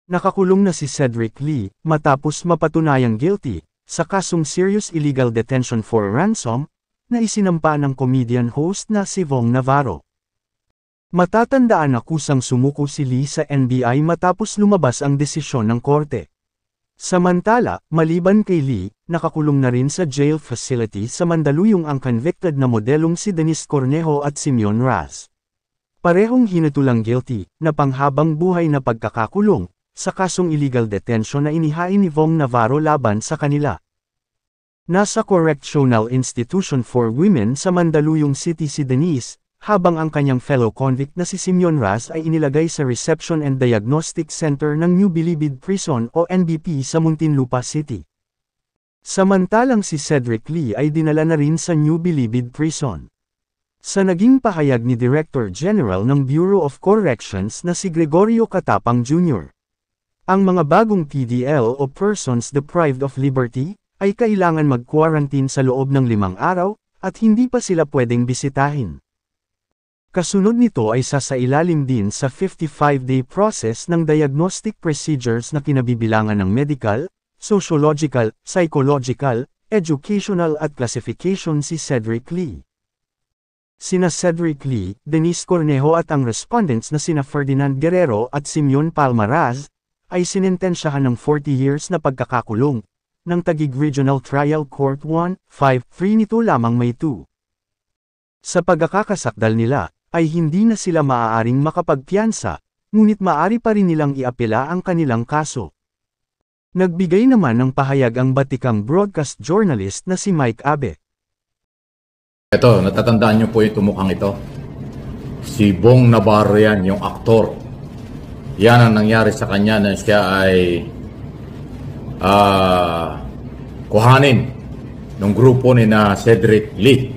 Nakakulong na si Cedric Lee matapos mapatunayang guilty sa kasong serious illegal detention for ransom na isinampa ng comedian host na si Vong Navarro. Matatandaan na kusang sumuko si Lee sa NBI matapos lumabas ang desisyon ng korte. Samantala, maliban kay Lee, nakakulong na rin sa jail facility sa Mandaluyong ang convicted na modelong si Denise Cornejo at Simeon Raz. Parehong hinatulang guilty na panghabang buhay na pagkakakulong sa kasong illegal detention na inihain ni Vong Navarro laban sa kanila. Nasa Correctional Institution for Women sa Mandaluyong City si Denise, habang ang kanyang fellow convict na si Simeon Raz ay inilagay sa Reception and Diagnostic Center ng New Bilibid Prison o NBP sa Muntinlupa City. Samantalang si Cedric Lee ay dinala na rin sa New Bilibid Prison. Sa naging pahayag ni Director General ng Bureau of Corrections na si Gregorio Catapang Jr., ang mga bagong PDL o persons deprived of liberty ay kailangan mag-quarantine sa loob ng 5 araw at hindi pa sila pwedeng bisitahin. Kasunod nito ay sasailalim din sa 55-day process ng diagnostic procedures na kinabibilangan ng medical, sociological, psychological, educational at classification si Cedric Lee. Sina Cedric Lee, Denise Cornejo at ang respondents na sina Ferdinand Guerrero at Simeon Palmaraz ay sinentensyahan ng 40 years na pagkakakulong ng Taguig Regional Trial Court 1-5-3 nito lamang May 2. Sa pagkakasakdal nila, ay hindi na sila maaaring makapagpiyansa, ngunit maaari pa rin nilang iapela ang kanilang kaso. Nagbigay naman ng pahayag ang batikang broadcast journalist na si Mike Abe. Ito, natatandaan niyo po yung tumukhang ito. Si Vong Navarro yan, yung aktor. Yan ang nangyari sa kanya na siya ay kuhanin ng grupo ni na Cedric Lee.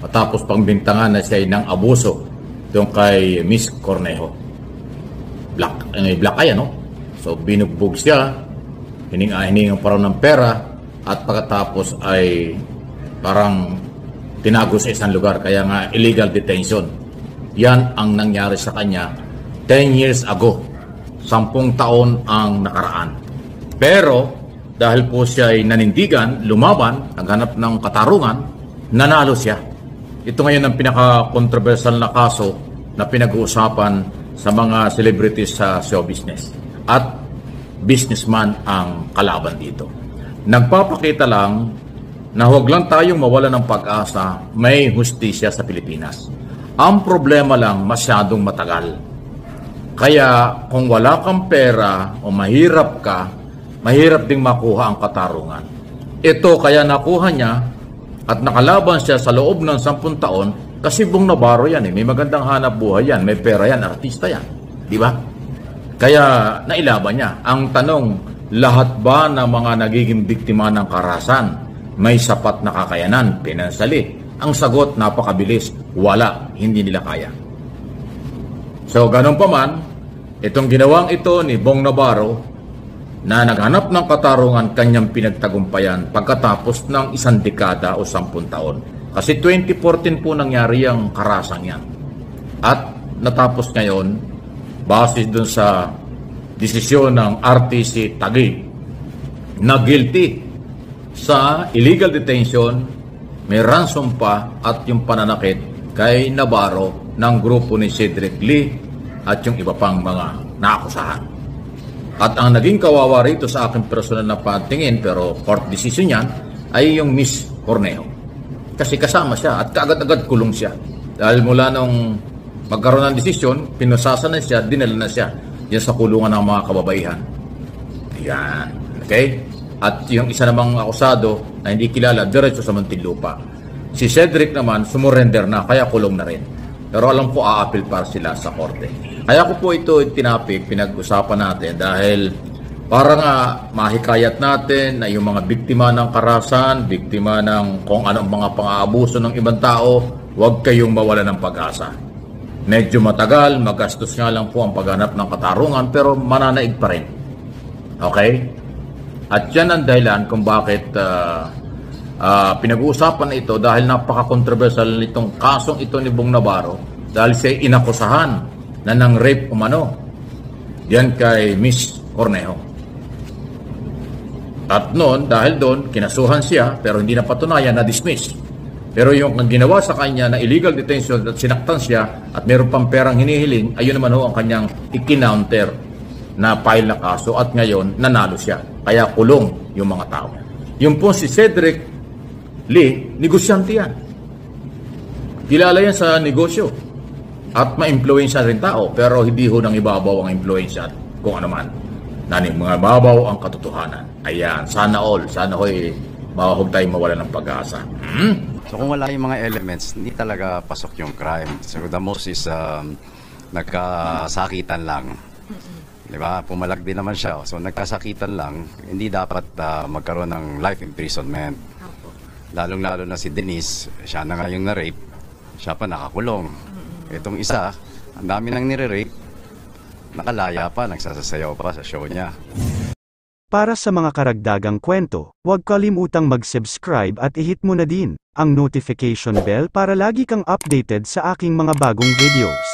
Matapos pangbintangan na siya ay ng abuso doon kay Miss Cornejo. Black eye, no? So binugbog siya, hiningang parang ng pera, at pagkatapos ay parang tinago sa isang lugar, kaya nga illegal detention. Yan ang nangyari sa kanya 10 years ago. 10 taon ang nakaraan. Pero, dahil po siya ay nanindigan, lumaban, naghanap ng katarungan, nanalo siya. Ito ngayon ang pinaka-controversial na kaso na pinag-uusapan sa mga celebrities sa show business. At businessman ang kalaban dito. Nagpapakita lang na huwag lang tayong mawala ng pag-asa, may hustisya sa Pilipinas. Ang problema lang, masyadong matagal. Kaya kung wala kang pera o mahirap ka, mahirap ding makuha ang katarungan. Ito kaya nakuha niya at nakalaban siya sa loob ng 10 taon kasi Vong Navarro yan. May magandang hanap buhay yan, may pera yan, artista yan. Di ba? Kaya nailaban niya. Ang tanong, lahat ba ng mga nagiging biktima ng karahasan may sapat na kakayanan, pinansali? Ang sagot, napakabilis. Wala, hindi nila kaya. So, ganun pa man, itong ginawang ito ni Vong Navarro na naghanap ng katarungan kanyang pinagtagumpayan pagkatapos ng 1 dekada o 10 taon. Kasi 2014 po nangyari ang karasang yan. At natapos ngayon, base dun sa desisyon ng RTC Taguig na guilty sa illegal detention, may ransom pa at yung pananakit kay Navarro ng grupo ni Cedric Lee at yung iba pang mga naakusahan. At ang naging kawawa rito sa aking personal na patingin, pero court decision yan, ay yung Miss Cornejo. Kasi kasama siya at kaagad-agad kulong siya. Dahil mula nung magkaroon ng desisyon, pinusasan na siya, dinala na siya yan sa kulungan ng mga kababaihan. Yan. Okay? At yung isa namang akusado na hindi kilala, diretso sa Muntinlupa. Si Cedric naman, sumurrender na, kaya kulong na rin. Pero alam ko, aapil para sila sa korte. Kaya ko po ito tinapik, pinag-usapan natin dahil para nga mahikayat natin na yung mga biktima ng karahasan, biktima ng kung anong mga pang-aabuso ng ibang tao, huwag kayong mawala ng pag-asa. Medyo matagal, magastos nga lang po ang paghanap ng katarungan, pero mananaig pa rin. Okay? At yan ang dahilan kung bakit pinag-uusapan na ito dahil napaka-controversial nitong kasong ito ni Vong Navarro dahil siya inakusahan na ng rape umano. Yan kay Miss Cornejo. At noon, dahil doon, kinasuhan siya pero hindi na patunayan na dismiss. Pero yung ang ginawa sa kanya na illegal detention at sinaktan siya at meron pang perang hinihiling, ayun naman ho ang kanyang ikinounter na file na kaso at ngayon nanalo siya. Kaya kulong yung mga tao. Yung po si Cedric Lee, negosyante yan. Kilala yan sa negosyo at ma-influensya rin tao pero hindi ho nang ibabaw ang influensya at kung ano man. Mga babaw ang katotohanan. Ayan, sana ho'y huwag tayong mawala ng pag-asa. So kung wala yung mga elements, hindi talaga pasok yung crime. So the most is nagkasakitan lang. Diba? Pumalag din naman siya. So nagkasakitan lang, hindi dapat magkaroon ng life imprisonment. Lalong-lalo na si Denise, siya na nga yung na-rape, siya pa nakakulong. Itong isa, ang dami nang nire-rape, nakalaya pa, nagsasayaw pa sa show niya. Para sa mga karagdagang kwento, huwag kalimutang mag-subscribe at i-hit mo na din ang notification bell para lagi kang updated sa aking mga bagong videos.